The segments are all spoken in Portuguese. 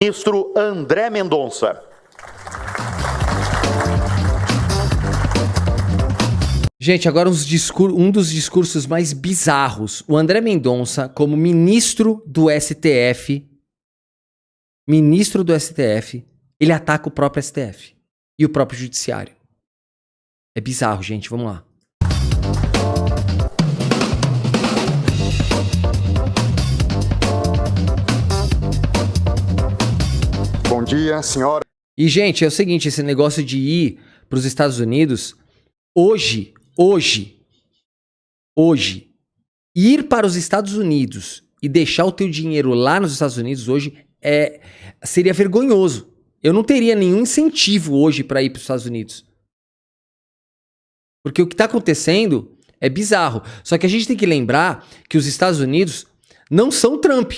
Ministro André Mendonça. Gente, agora um dos discursos mais bizarros. O André Mendonça, como ministro do STF, ele ataca o próprio STF e o próprio judiciário. É bizarro, gente. Vamos lá. Bom dia, senhora. E, gente, é o seguinte, esse negócio de ir para os Estados Unidos, hoje, ir para os Estados Unidos e deixar o teu dinheiro lá nos Estados Unidos hoje seria vergonhoso. Eu não teria nenhum incentivo hoje para ir para os Estados Unidos. Porque o que está acontecendo é bizarro. Só que a gente tem que lembrar que os Estados Unidos não são Trump.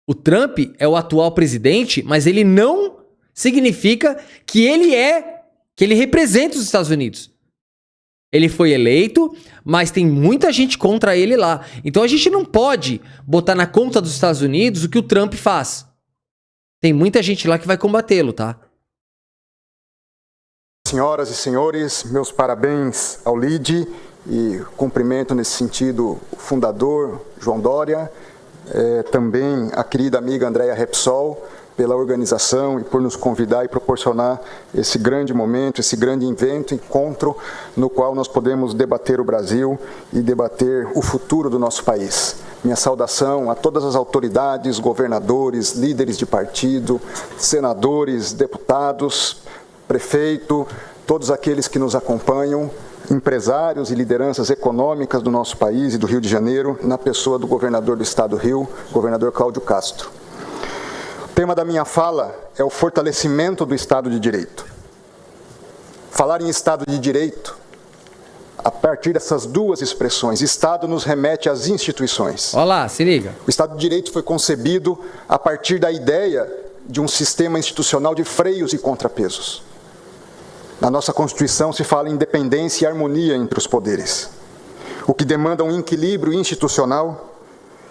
O Trump é o atual presidente, mas ele não significa que ele representa os Estados Unidos. Ele foi eleito, mas tem muita gente contra ele lá. Então a gente não pode botar na conta dos Estados Unidos o que o Trump faz. Tem muita gente lá que vai combatê-lo, tá? Senhoras e senhores, meus parabéns ao LIDE e cumprimento nesse sentido o fundador, João Dória, também a querida amiga Andréa Repsol, pela organização e por nos convidar e proporcionar esse grande momento, esse grande evento, encontro no qual nós podemos debater o Brasil e debater o futuro do nosso país. Minha saudação a todas as autoridades, governadores, líderes de partido, senadores, deputados, prefeito, todos aqueles que nos acompanham, empresários e lideranças econômicas do nosso país e do Rio de Janeiro, na pessoa do governador do estado do Rio, governador Cláudio Castro. O tema da minha fala é o fortalecimento do Estado de Direito. Falar em Estado de Direito, a partir dessas duas expressões, Estado nos remete às instituições. Olá, se liga. O Estado de Direito foi concebido a partir da ideia de um sistema institucional de freios e contrapesos. Na nossa Constituição se fala em independência e harmonia entre os poderes, o que demanda um equilíbrio institucional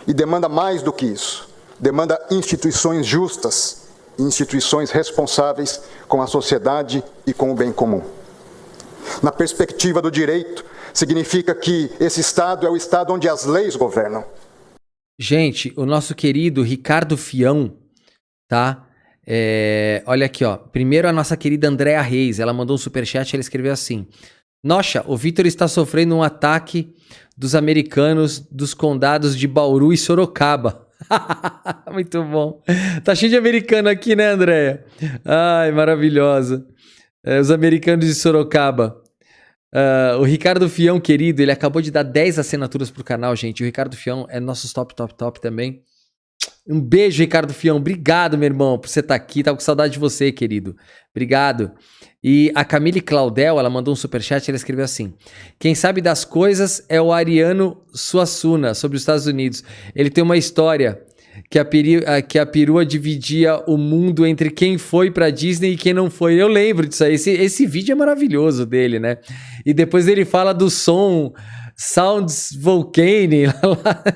e demanda mais do que isso. Demanda instituições justas e instituições responsáveis com a sociedade e com o bem comum. Na perspectiva do direito, significa que esse Estado é o Estado onde as leis governam. Gente, o nosso querido Ricardo Fião, tá? Olha aqui, ó. Primeiro a nossa querida Andréa Reis, ela mandou um superchat, ela escreveu assim: Nossa, o Vitor está sofrendo um ataque dos americanos dos condados de Bauru e Sorocaba. Muito bom. Tá cheio de americano aqui, né, Andréia? Ai, maravilhosa. Os americanos de Sorocaba. O Ricardo Fião, querido, ele acabou de dar 10 assinaturas pro canal, gente. O Ricardo Fião é nosso top também. Um beijo, Ricardo Fião. Obrigado, meu irmão, por você estar aqui. Tava com saudade de você, querido. Obrigado. E a Camille Claudel, ela mandou um superchat, ela escreveu assim: Quem sabe das coisas é o Ariano Suassuna, sobre os Estados Unidos. Ele tem uma história que a perua dividia o mundo entre quem foi pra Disney e quem não foi. Eu lembro disso aí. Esse vídeo é maravilhoso dele, né? E depois ele fala do som Sounds Volcane.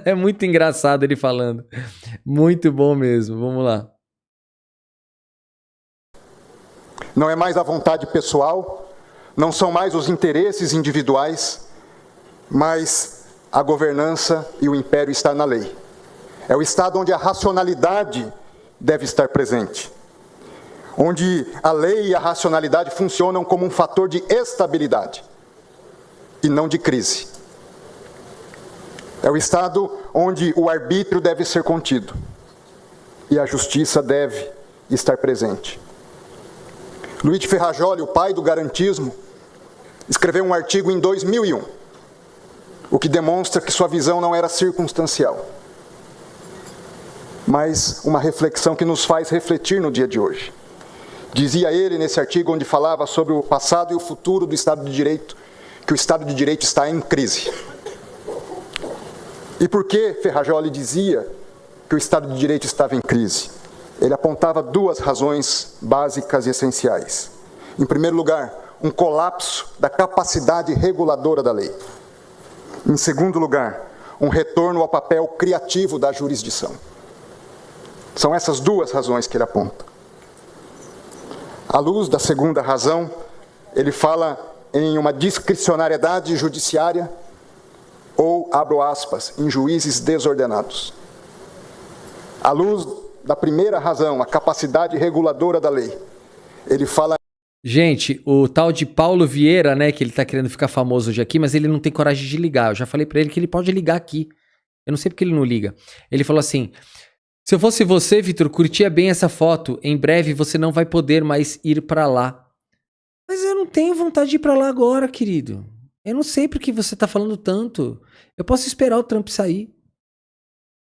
É muito engraçado ele falando. Muito bom mesmo. Vamos lá. Não é mais a vontade pessoal, não são mais os interesses individuais, mas a governança e o império está na lei. É o Estado onde a racionalidade deve estar presente, onde a lei e a racionalidade funcionam como um fator de estabilidade e não de crise. É o Estado onde o arbítrio deve ser contido e a justiça deve estar presente. Luigi Ferrajoli, o pai do garantismo, escreveu um artigo em 2001, o que demonstra que sua visão não era circunstancial, mas uma reflexão que nos faz refletir no dia de hoje. Dizia ele nesse artigo, onde falava sobre o passado e o futuro do Estado de Direito, que o Estado de Direito está em crise. E por que Ferrajoli dizia que o Estado de Direito estava em crise? Ele apontava duas razões básicas e essenciais. Em primeiro lugar, um colapso da capacidade reguladora da lei. Em segundo lugar, um retorno ao papel criativo da jurisdição. São essas duas razões que ele aponta. À luz da segunda razão, ele fala em uma discricionariedade judiciária ou, abro aspas, em juízes desordenados. À luz da primeira razão, a capacidade reguladora da lei, ele fala... Gente, o tal de Paulo Vieira, né, que ele tá querendo ficar famoso hoje aqui, mas ele não tem coragem de ligar. Eu já falei pra ele que ele pode ligar aqui. Eu não sei porque ele não liga. Ele falou assim: se eu fosse você, Vitor, curtia bem essa foto. Em breve você não vai poder mais ir pra lá. Mas eu não tenho vontade de ir pra lá agora, querido. Eu não sei por que você tá falando tanto. Eu posso esperar o Trump sair.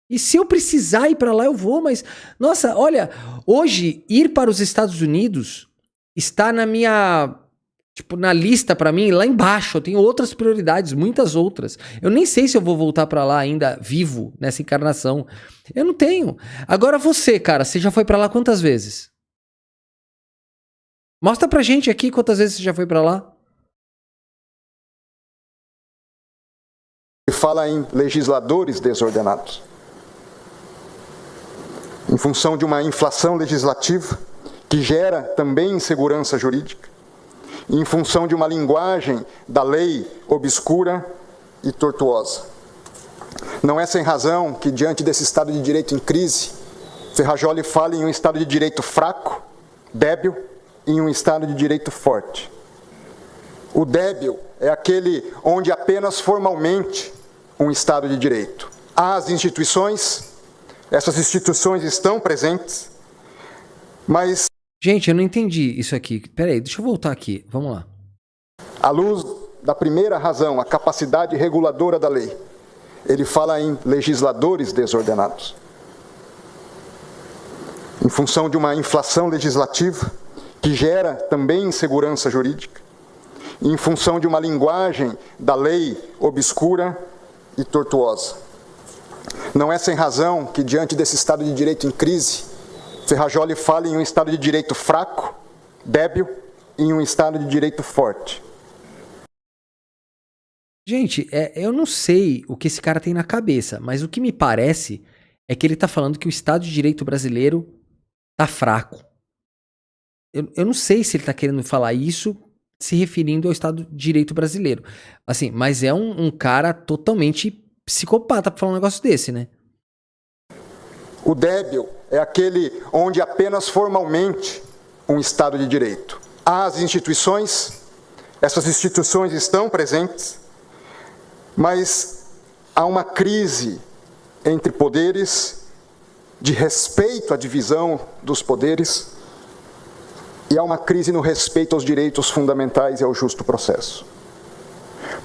E se eu precisar ir pra lá, eu vou, mas... Nossa, olha, hoje, ir para os Estados Unidos está na minha... Tipo, na lista pra mim, lá embaixo. Eu tenho outras prioridades, muitas outras. Eu nem sei se eu vou voltar pra lá ainda vivo, nessa encarnação. Eu não tenho. Agora você, cara, você já foi pra lá quantas vezes? Mostra pra gente aqui quantas vezes você já foi pra lá. Ele fala em legisladores desordenados. Em função de uma inflação legislativa que gera também insegurança jurídica, em função de uma linguagem da lei obscura e tortuosa. Não é sem razão que, diante desse Estado de Direito em crise, Ferrajoli fala em um Estado de Direito fraco, débil, e em um Estado de Direito forte. O débil é aquele onde apenas formalmente um Estado de Direito. Há as instituições, essas instituições estão presentes, mas... Gente, eu não entendi isso aqui. Peraí, deixa eu voltar aqui. Vamos lá. À luz da primeira razão, a capacidade reguladora da lei, ele fala em legisladores desordenados. Em função de uma inflação legislativa que gera também insegurança jurídica, em função de uma linguagem da lei obscura e tortuosa. Não é sem razão que, diante desse Estado de Direito em crise, Ferrajoli fala em um Estado de Direito fraco, débil, e em um Estado de Direito forte. Gente, eu não sei o que esse cara tem na cabeça, mas o que me parece é que ele tá falando que o Estado de Direito brasileiro tá fraco. Eu não sei se ele tá querendo falar isso se referindo ao Estado de Direito brasileiro. Assim, mas é um cara totalmente psicopata pra falar um negócio desse, né? O débil é aquele onde apenas formalmente um Estado de Direito. Há as instituições, essas instituições estão presentes, mas há uma crise entre poderes, de respeito à divisão dos poderes, e há uma crise no respeito aos direitos fundamentais e ao justo processo.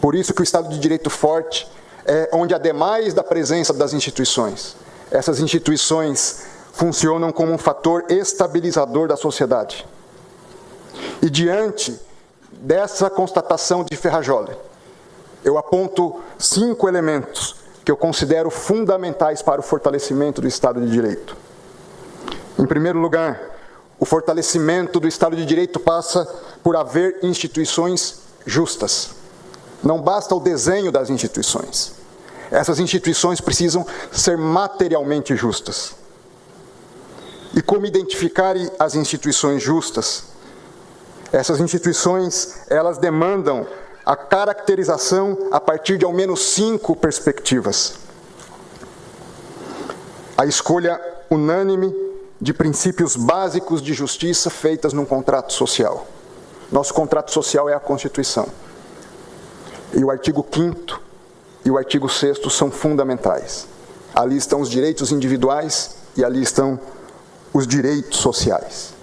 Por isso que o Estado de Direito forte é onde, ademais da presença das instituições, essas instituições funcionam como um fator estabilizador da sociedade. E diante dessa constatação de Ferrajoli, eu aponto 5 elementos que eu considero fundamentais para o fortalecimento do Estado de Direito. Em primeiro lugar, o fortalecimento do Estado de Direito passa por haver instituições justas. Não basta o desenho das instituições. Essas instituições precisam ser materialmente justas. E como identificar as instituições justas? Essas instituições, elas demandam a caracterização a partir de ao menos 5 perspectivas. A escolha unânime de princípios básicos de justiça feitas num contrato social. Nosso contrato social é a Constituição. E o artigo 5º e o artigo 6º são fundamentais. Ali estão os direitos individuais e ali estão os direitos sociais.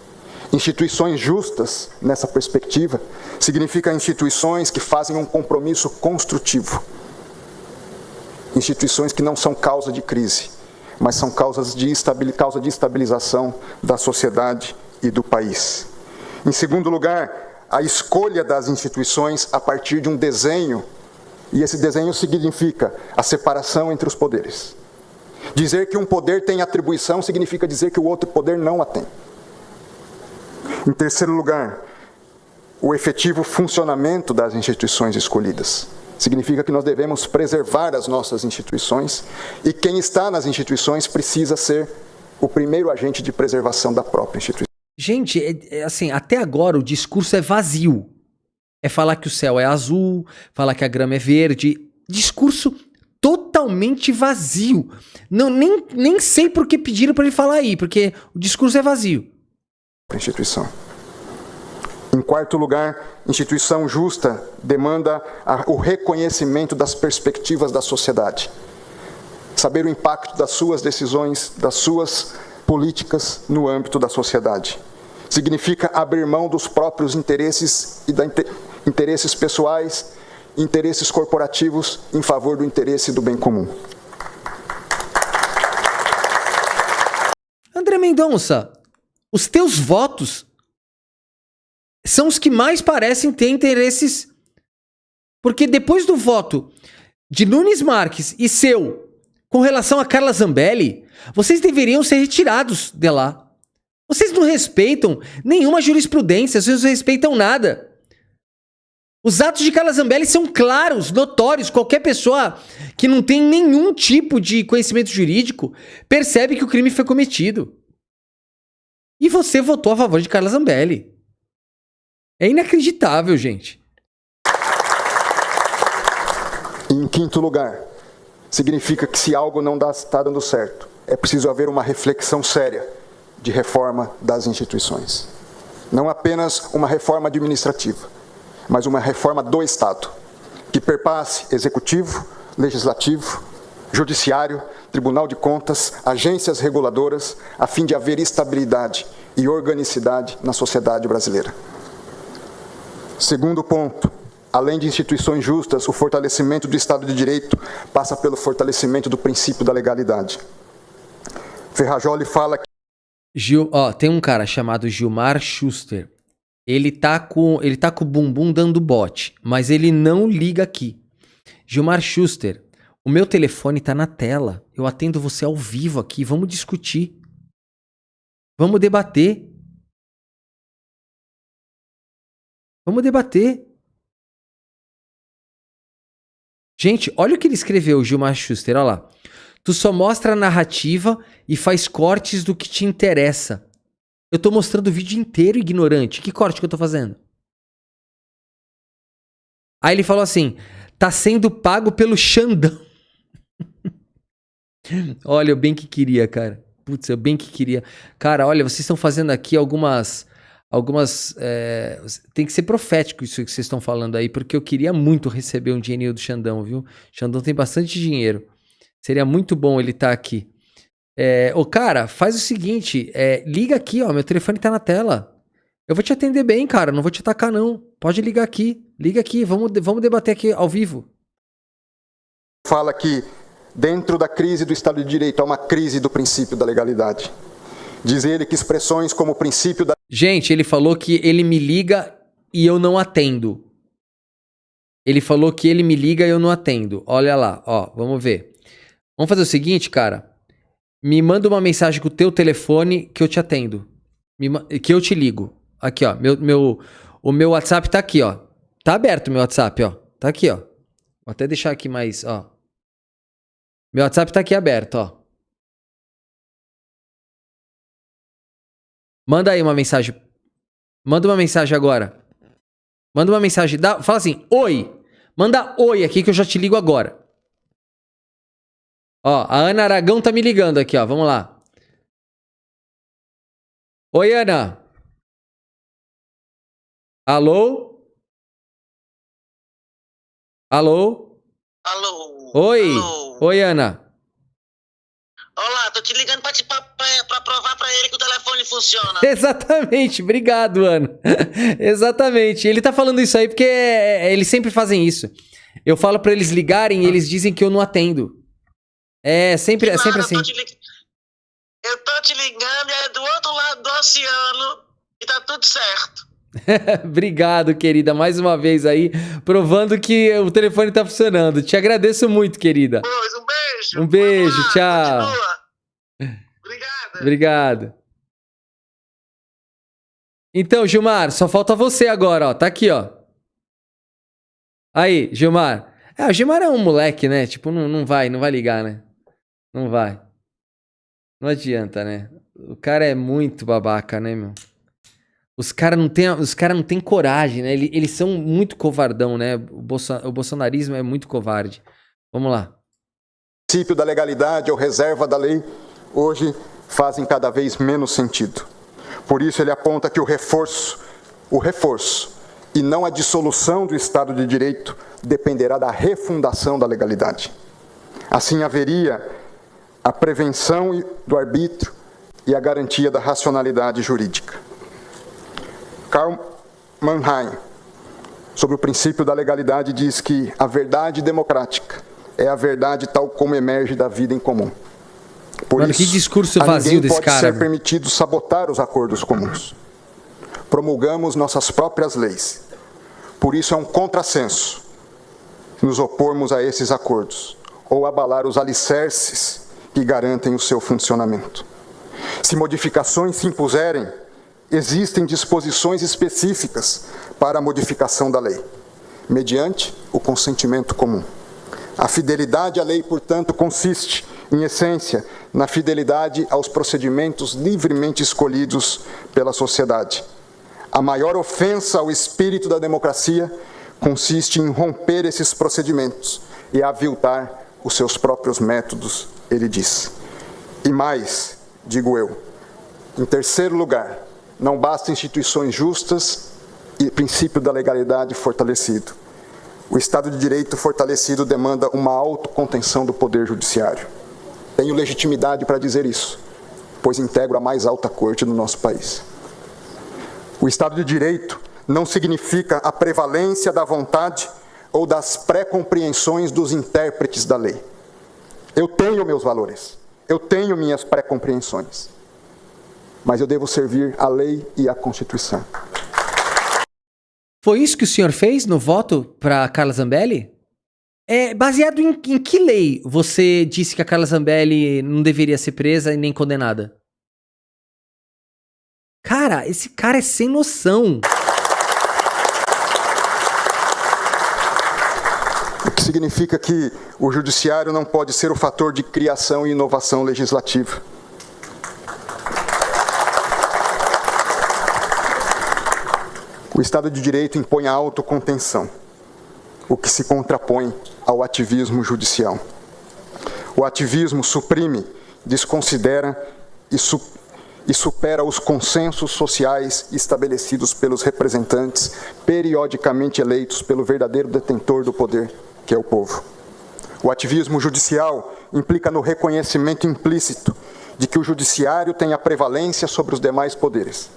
Instituições justas, nessa perspectiva, significa instituições que fazem um compromisso construtivo. Instituições que não são causa de crise, mas são causa de estabilização da sociedade e do país. Em segundo lugar, a escolha das instituições a partir de um desenho, e esse desenho significa a separação entre os poderes. Dizer que um poder tem atribuição significa dizer que o outro poder não a tem. Em terceiro lugar, o efetivo funcionamento das instituições escolhidas. Significa que nós devemos preservar as nossas instituições e quem está nas instituições precisa ser o primeiro agente de preservação da própria instituição. Gente, assim, até agora o discurso é vazio. É falar que o céu é azul, falar que a grama é verde. Discurso totalmente vazio. Não, nem sei por que pediram para ele falar aí, porque o discurso é vazio. Instituição. Em quarto lugar, instituição justa demanda o reconhecimento das perspectivas da sociedade. Saber o impacto das suas decisões, das suas políticas no âmbito da sociedade. Significa abrir mão dos próprios interesses e interesses pessoais, interesses corporativos em favor do interesse do bem comum. André Mendonça, os teus votos são os que mais parecem ter interesses. Porque depois do voto de Nunes Marques e seu com relação a Carla Zambelli, vocês deveriam ser retirados de lá. Vocês não respeitam nenhuma jurisprudência, vocês não respeitam nada. Os atos de Carla Zambelli são claros, notórios. Qualquer pessoa que não tem nenhum tipo de conhecimento jurídico percebe que o crime foi cometido. E você votou a favor de Carla Zambelli. É inacreditável, gente. Em quinto lugar, significa que se algo não está dando certo, é preciso haver uma reflexão séria de reforma das instituições. Não apenas uma reforma administrativa, mas uma reforma do Estado, que perpasse executivo, legislativo, judiciário, Tribunal de Contas, agências reguladoras, a fim de haver estabilidade e organicidade na sociedade brasileira. Segundo ponto, além de instituições justas, o fortalecimento do Estado de Direito passa pelo fortalecimento do princípio da legalidade. Ferrajoli fala que... Tem um cara chamado Gilmar Schuster. Ele tá com o bumbum dando bote, mas ele não liga aqui. Gilmar Schuster, o meu telefone tá na tela. Eu atendo você ao vivo aqui. Vamos discutir. Vamos debater. Vamos debater. Gente, olha o que ele escreveu, Gilmar Schuster, olha lá. Tu só mostra a narrativa e faz cortes do que te interessa. Eu tô mostrando o vídeo inteiro, ignorante. Que corte que eu tô fazendo? Aí ele falou assim, tá sendo pago pelo Xandão. Olha, eu bem que queria, cara. Putz, eu bem que queria. Cara, olha, vocês estão fazendo aqui algumas tem que ser profético isso que vocês estão falando aí, porque eu queria muito receber um dinheirinho do Xandão, viu? Xandão tem bastante dinheiro. Seria muito bom ele estar aqui. Cara, faz o seguinte, liga aqui, ó, meu telefone tá na tela. Eu vou te atender bem, cara, não vou te atacar não. Pode ligar aqui, liga aqui, vamos debater aqui ao vivo. Fala que dentro da crise do Estado de Direito há uma crise do princípio da legalidade. Diz ele que expressões como o princípio da... Gente, ele falou que ele me liga e eu não atendo. Ele falou que ele me liga e eu não atendo. Olha lá, ó, vamos ver. Vamos fazer o seguinte, cara. Me manda uma mensagem com o teu telefone que eu te atendo. Que eu te ligo. Aqui, ó. O meu WhatsApp tá aqui, ó. Tá aberto o meu WhatsApp, ó. Tá aqui, ó. Vou até deixar aqui mais, ó. Meu WhatsApp tá aqui aberto, ó. Manda aí uma mensagem. Manda uma mensagem agora. Manda uma mensagem. Fala assim, oi. Manda oi aqui que eu já te ligo agora. Ó, a Ana Aragão tá me ligando aqui, ó. Vamos lá. Oi, Ana. Alô? Alô? Alô? Oi. Alô? Oi, Ana. Olá, tô te ligando pra provar pra ele que o telefone funciona. Exatamente, obrigado, Ana. Exatamente. Ele tá falando isso aí porque eles sempre fazem isso. Eu falo pra eles ligarem e eles dizem que eu não atendo. É sempre assim. Eu tô te ligando e é do outro lado do oceano e tá tudo certo. Obrigado, querida, mais uma vez aí, provando que o telefone tá funcionando. Te agradeço muito, querida. Pois, um beijo. Um beijo, Vamos lá, tchau. continua. Obrigada. Obrigado. Então, Gilmar, só falta você agora, ó. Tá aqui, ó. Aí, Gilmar. O Gilmar é um moleque, né? Tipo, não vai ligar, né? Não vai. Não adianta, né? O cara é muito babaca, né, meu? Os caras não têm coragem, né? Eles são muito covardão, né? O bolsonarismo é muito covarde. Vamos lá. O princípio da legalidade ou reserva da lei hoje fazem cada vez menos sentido. Por isso ele aponta que o reforço e não a dissolução do Estado de Direito dependerá da refundação da legalidade. Assim haveria a prevenção do arbítrio e a garantia da racionalidade jurídica. Karl Mannheim, sobre o princípio da legalidade, diz que a verdade democrática é a verdade tal como emerge da vida em comum. Por Mano, isso, que discurso a vazio ninguém desse pode cara. ser permitido sabotar os acordos comuns. Promulgamos nossas próprias leis. Por isso é um contrassenso nos opormos a esses acordos ou abalar os alicerces que garantem o seu funcionamento. Se modificações se impuserem, existem disposições específicas para a modificação da lei, mediante o consentimento comum. A fidelidade à lei, portanto, consiste, em essência, na fidelidade aos procedimentos livremente escolhidos pela sociedade. A maior ofensa ao espírito da democracia consiste em romper esses procedimentos e aviltar os seus próprios métodos, ele diz. E mais, digo eu, em terceiro lugar, não basta instituições justas e princípio da legalidade fortalecido. O Estado de Direito fortalecido demanda uma autocontenção do Poder Judiciário. Tenho legitimidade para dizer isso, pois integro a mais alta corte do nosso país. O Estado de Direito não significa a prevalência da vontade ou das pré-compreensões dos intérpretes da lei. Eu tenho meus valores, eu tenho minhas pré-compreensões, mas eu devo servir a lei e a Constituição. Foi isso que o senhor fez no voto para Carla Zambelli? É baseado em que lei você disse que a Carla Zambelli não deveria ser presa e nem condenada? Cara, esse cara é sem noção. O que significa que o judiciário não pode ser o fator de criação e inovação legislativa. O Estado de Direito impõe a autocontenção, o que se contrapõe ao ativismo judicial. O ativismo suprime, desconsidera e supera os consensos sociais estabelecidos pelos representantes periodicamente eleitos pelo verdadeiro detentor do poder, que é o povo. O ativismo judicial implica no reconhecimento implícito de que o judiciário tem a prevalência sobre os demais poderes.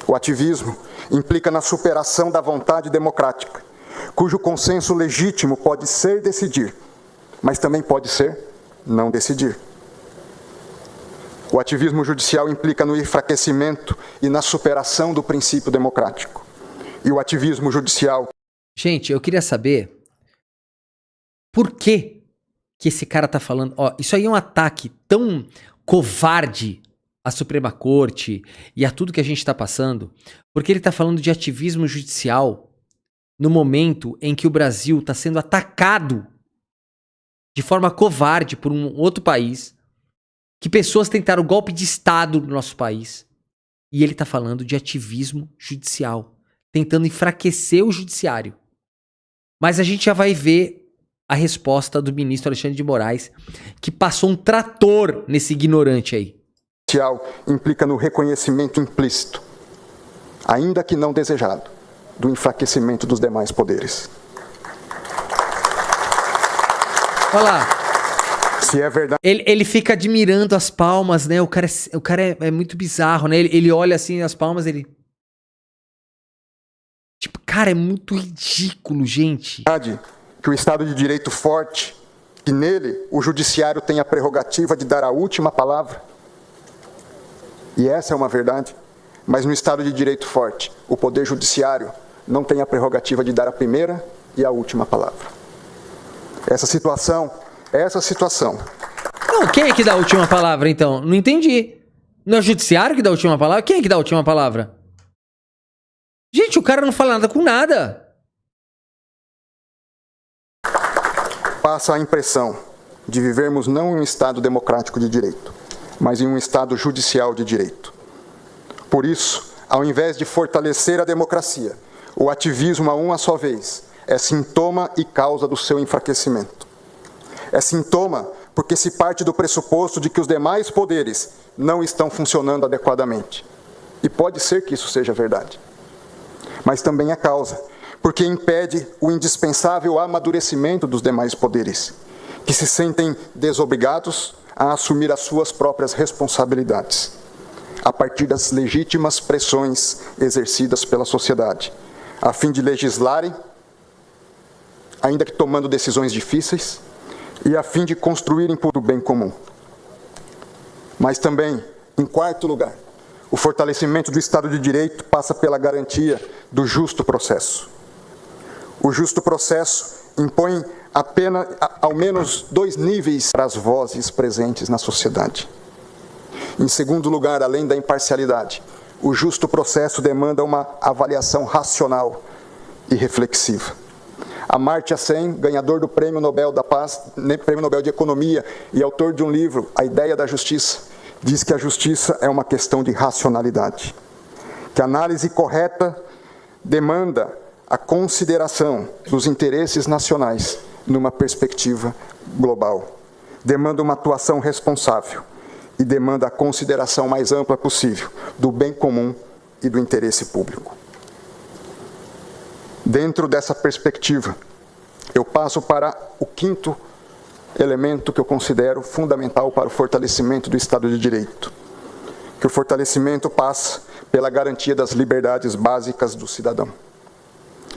O ativismo implica na superação da vontade democrática, cujo consenso legítimo pode ser decidir, mas também pode ser não decidir. O ativismo judicial implica no enfraquecimento e na superação do princípio democrático. E o ativismo judicial... Gente, eu queria saber por que esse cara tá falando... Ó, isso aí é um ataque tão covarde à Suprema Corte e a tudo que a gente tá passando, porque ele tá falando de ativismo judicial no momento em que o Brasil tá sendo atacado de forma covarde por um outro país, que pessoas tentaram golpe de Estado no nosso país. E ele tá falando de ativismo judicial, tentando enfraquecer o judiciário. Mas a gente já vai ver a resposta do ministro Alexandre de Moraes, que passou um trator nesse ignorante aí. Judicial implica no reconhecimento implícito, ainda que não desejado, do enfraquecimento dos demais poderes. Olha lá. Se é verdade... Ele fica admirando as palmas, né? O cara é muito bizarro, né? Ele olha assim as palmas, ele... Tipo, cara, é muito ridículo, gente. Que o Estado de Direito forte, que nele o judiciário tem a prerrogativa de dar a última palavra. E essa é uma verdade. Mas no Estado de Direito forte, o Poder Judiciário não tem a prerrogativa de dar a primeira e a última palavra. Essa situação... Não, quem é que dá a última palavra, então? Não entendi. Não é o judiciário que dá a última palavra? Quem é que dá a última palavra? Gente, o cara não fala nada com nada. Passa a impressão de vivermos não em um Estado democrático de direito, mas em um Estado judicial de direito. Por isso, ao invés de fortalecer a democracia, o ativismo a uma só vez é sintoma e causa do seu enfraquecimento. É sintoma porque se parte do pressuposto de que os demais poderes não estão funcionando adequadamente. E pode ser que isso seja verdade. Mas também é causa, porque impede o indispensável amadurecimento dos demais poderes, que se sentem desobrigados a assumir as suas próprias responsabilidades, a partir das legítimas pressões exercidas pela sociedade, a fim de legislarem, ainda que tomando decisões difíceis, e a fim de construírem por o bem comum. Mas também, em quarto lugar, o fortalecimento do Estado de Direito passa pela garantia do justo processo. O justo processo impõe apenas, ao menos 2 níveis para as vozes presentes na sociedade. Em segundo lugar, além da imparcialidade, o justo processo demanda uma avaliação racional e reflexiva. Amartya Sen, ganhador do Prêmio Nobel da Paz, Prêmio Nobel de Economia e autor de um livro, A Ideia da Justiça, diz que a justiça é uma questão de racionalidade, que a análise correta demanda a consideração dos interesses nacionais numa perspectiva global, demanda uma atuação responsável e demanda a consideração mais ampla possível do bem comum e do interesse público. Dentro dessa perspectiva, eu passo para o quinto elemento que eu considero fundamental para o fortalecimento do Estado de Direito, que o fortalecimento passa pela garantia das liberdades básicas do cidadão.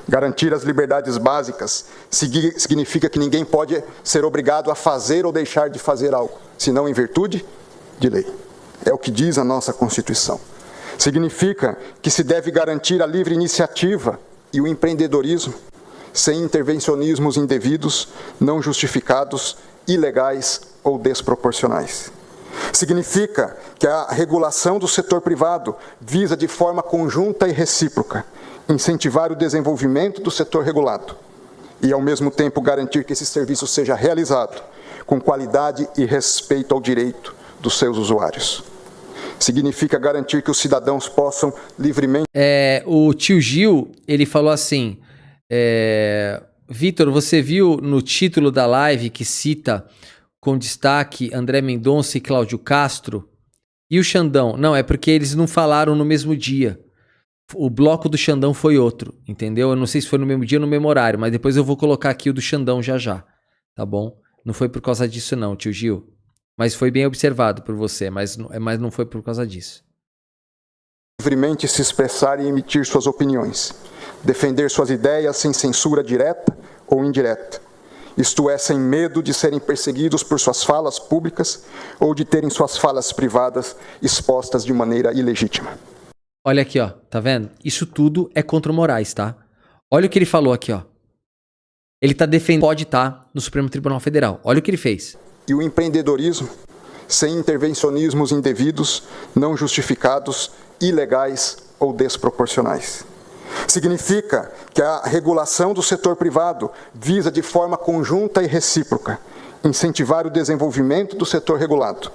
Garantir as liberdades básicas significa que ninguém pode ser obrigado a fazer ou deixar de fazer algo, senão em virtude de lei. É o que diz a nossa Constituição. Significa que se deve garantir a livre iniciativa e o empreendedorismo, sem intervencionismos indevidos, não justificados, ilegais ou desproporcionais. Significa que a regulação do setor privado visa de forma conjunta e recíproca incentivar o desenvolvimento do setor regulado e, ao mesmo tempo, garantir que esse serviço seja realizado com qualidade e respeito ao direito dos seus usuários. Significa garantir que os cidadãos possam livremente... O tio Gil, ele falou assim, Vitor, você viu no título da live que cita com destaque André Mendonça e Cláudio Castro? E o Xandão? Não, é porque eles não falaram no mesmo dia. O bloco do Xandão foi outro, entendeu? Eu não sei se foi no mesmo dia ou no mesmo horário, mas depois eu vou colocar aqui o do Xandão já já, tá bom? Não foi por causa disso não, tio Gil. Mas foi bem observado por você, mas não foi por causa disso. Livremente se expressar e emitir suas opiniões, defender suas ideias sem censura direta ou indireta, isto é, sem medo de serem perseguidos por suas falas públicas ou de terem suas falas privadas expostas de maneira ilegítima. Olha aqui, ó, tá vendo? Isso tudo é contra o Moraes, tá? Olha o que ele falou aqui, ó. Ele tá defendendo, pode estar no Supremo Tribunal Federal. Olha o que ele fez. E o empreendedorismo, sem intervencionismos indevidos, não justificados, ilegais ou desproporcionais. Significa que a regulação do setor privado visa de forma conjunta e recíproca incentivar o desenvolvimento do setor regulado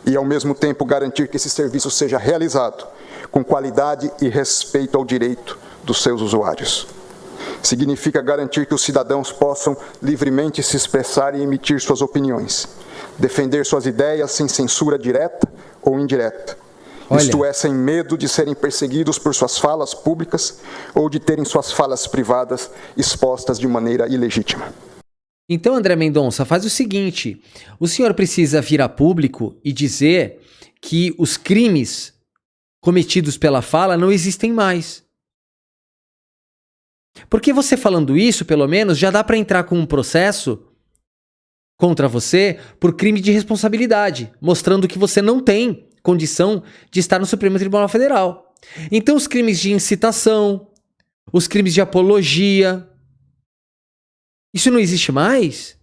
e, ao mesmo tempo, garantir que esse serviço seja realizado com qualidade e respeito ao direito dos seus usuários. Significa garantir que os cidadãos possam livremente se expressar e emitir suas opiniões, defender suas ideias sem censura direta ou indireta, isto é, sem medo de serem perseguidos por suas falas públicas ou de terem suas falas privadas expostas de maneira ilegítima. Então, André Mendonça, faz o seguinte, o senhor precisa vir a público e dizer que os crimes cometidos pela fala não existem mais. Porque você falando isso, pelo menos, já dá para entrar com um processo contra você por crime de responsabilidade, mostrando que você não tem condição de estar no Supremo Tribunal Federal. Então, os crimes de incitação, os crimes de apologia, isso não existe mais?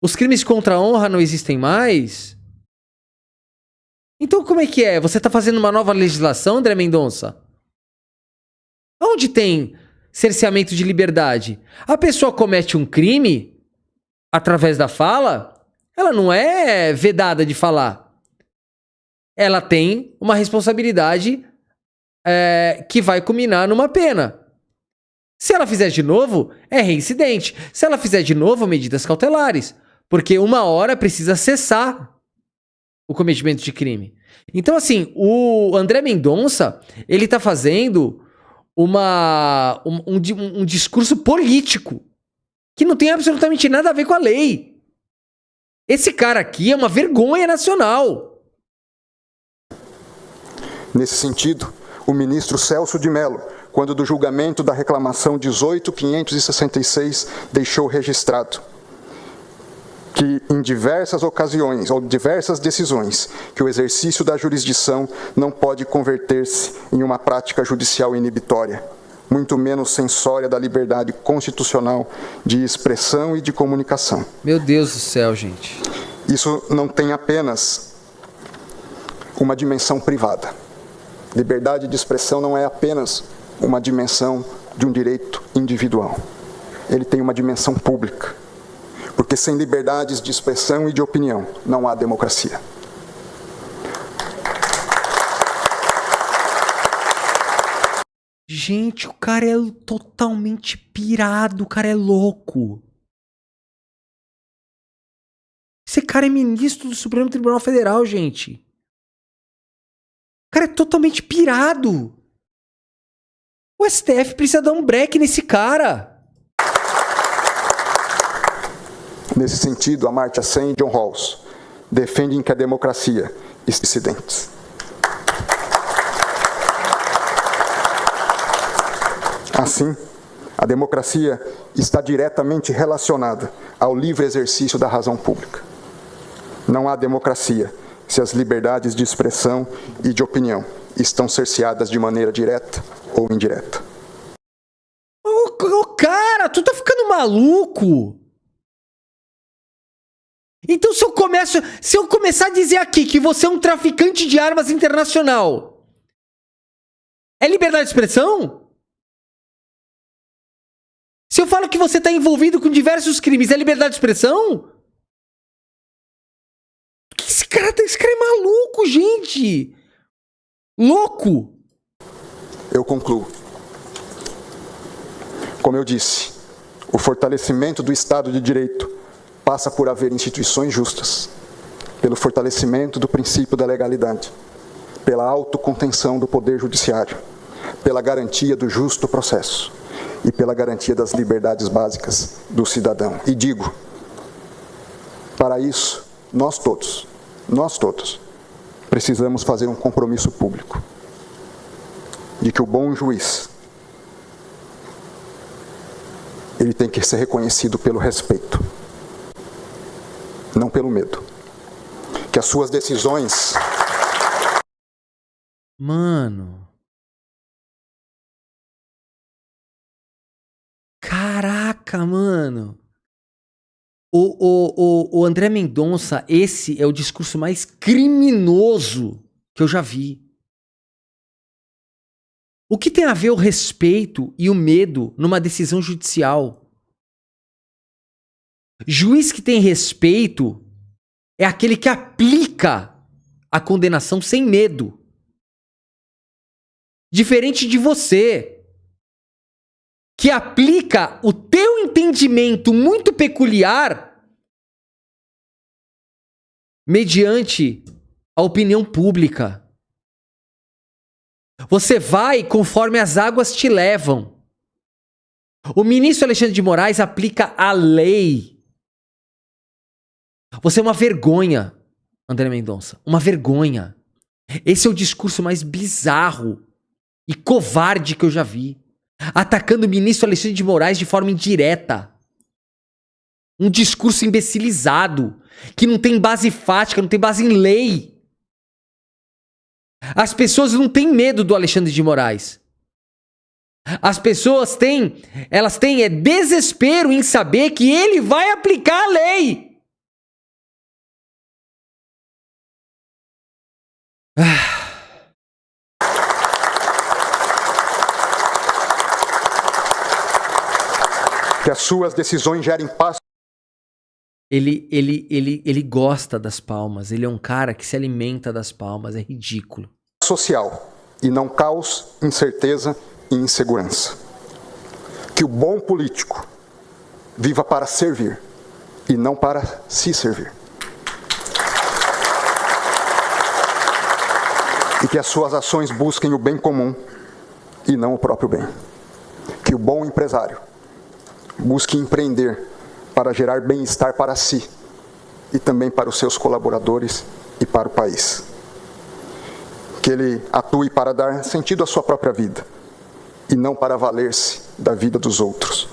Os crimes contra a honra não existem mais? Então, como é que é? Você está fazendo uma nova legislação, André Mendonça? Onde tem cerceamento de liberdade? A pessoa comete um crime através da fala, ela não é vedada de falar. ela tem uma responsabilidade que vai culminar numa pena. Se ela fizer de novo, é reincidente. Se ela fizer de novo, medidas cautelares. Porque uma hora precisa cessar o cometimento de crime. Então, assim, o André Mendonça, ele tá fazendo um discurso político que não tem absolutamente nada a ver com a lei. Esse cara aqui é uma vergonha nacional. Nesse sentido, o ministro Celso de Mello, quando do julgamento da reclamação 18.566, deixou registrado que em diversas ocasiões ou diversas decisões que o exercício da jurisdição não pode converter-se em uma prática judicial inibitória, muito menos censória da liberdade constitucional de expressão e de comunicação. Meu Deus do céu, gente. Isso não tem apenas uma dimensão privada. Liberdade de expressão não é apenas uma dimensão de um direito individual. Ele tem uma dimensão pública. Porque sem liberdades de expressão e de opinião, não há democracia. Gente, o cara é totalmente pirado, o cara é louco. Esse cara é ministro do Supremo Tribunal Federal, gente. O cara é totalmente pirado. O STF precisa dar um break nesse cara. Nesse sentido, Amartya Sen e John Rawls defendem que a democracia está incidente. Assim, a democracia está diretamente relacionada ao livre exercício da razão pública. Não há democracia se as liberdades de expressão e de opinião estão cerceadas de maneira direta ou indireta. Ô, cara, tu tá ficando maluco? Então se eu começar a dizer aqui que você é um traficante de armas internacional, é liberdade de expressão? Se eu falo que você tá envolvido com diversos crimes, é liberdade de expressão? Esse cara é maluco, gente. Louco. Eu concluo. Como eu disse, o fortalecimento do Estado de Direito passa por haver instituições justas, pelo fortalecimento do princípio da legalidade, pela autocontenção do poder judiciário, pela garantia do justo processo e pela garantia das liberdades básicas do cidadão. E digo, para isso, nós todos, precisamos fazer um compromisso público de que o bom juiz, ele tem que ser reconhecido pelo respeito, não pelo medo. Que as suas decisões... Mano. Caraca, mano. O André Mendonça, esse é o discurso mais criminoso que eu já vi. O que tem a ver o respeito e o medo numa decisão judicial? Juiz que tem respeito é aquele que aplica a condenação sem medo. Diferente de você, que aplica o teu entendimento muito peculiar mediante a opinião pública. Você vai conforme as águas te levam. O ministro Alexandre de Moraes aplica a lei. Você é uma vergonha, André Mendonça. Uma vergonha. Esse é o discurso mais bizarro e covarde que eu já vi. Atacando o ministro Alexandre de Moraes de forma indireta. Um discurso imbecilizado, que não tem base fática, não tem base em lei. As pessoas não têm medo do Alexandre de Moraes. As pessoas têm desespero em saber que ele vai aplicar a lei. Que as suas decisões gerem paz. Ele gosta das palmas. Ele é um cara que se alimenta das palmas. É ridículo. Social e não caos, incerteza e insegurança. Que o bom político viva para servir e não para se servir. E que as suas ações busquem o bem comum e não o próprio bem. Que o bom empresário busque empreender para gerar bem-estar para si e também para os seus colaboradores e para o país. Que ele atue para dar sentido à sua própria vida e não para valer-se da vida dos outros.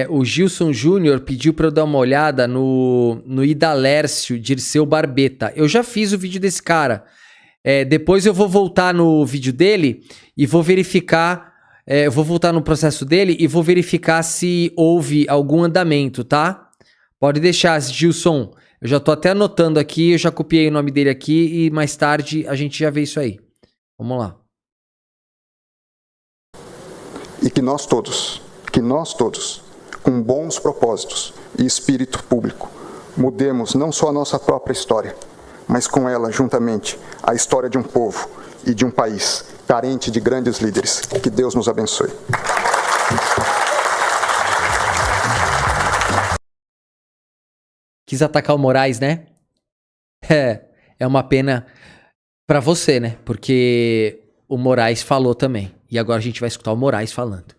O Gilson Júnior pediu para eu dar uma olhada no Idalércio Dirceu Barbeta. Eu já fiz o vídeo desse cara. Depois eu vou voltar no vídeo dele e vou verificar. Eu vou voltar no processo dele e vou verificar se houve algum andamento, tá? Pode deixar, Gilson. Eu já tô até anotando aqui, eu já copiei o nome dele aqui e mais tarde a gente já vê isso aí. Vamos lá. E que nós todos, com bons propósitos e espírito público, mudemos não só a nossa própria história, mas com ela, juntamente, a história de um povo e de um país carente de grandes líderes. Que Deus nos abençoe. Quis atacar o Moraes, né? É uma pena pra você, né? Porque o Moraes falou também. E agora a gente vai escutar o Moraes falando.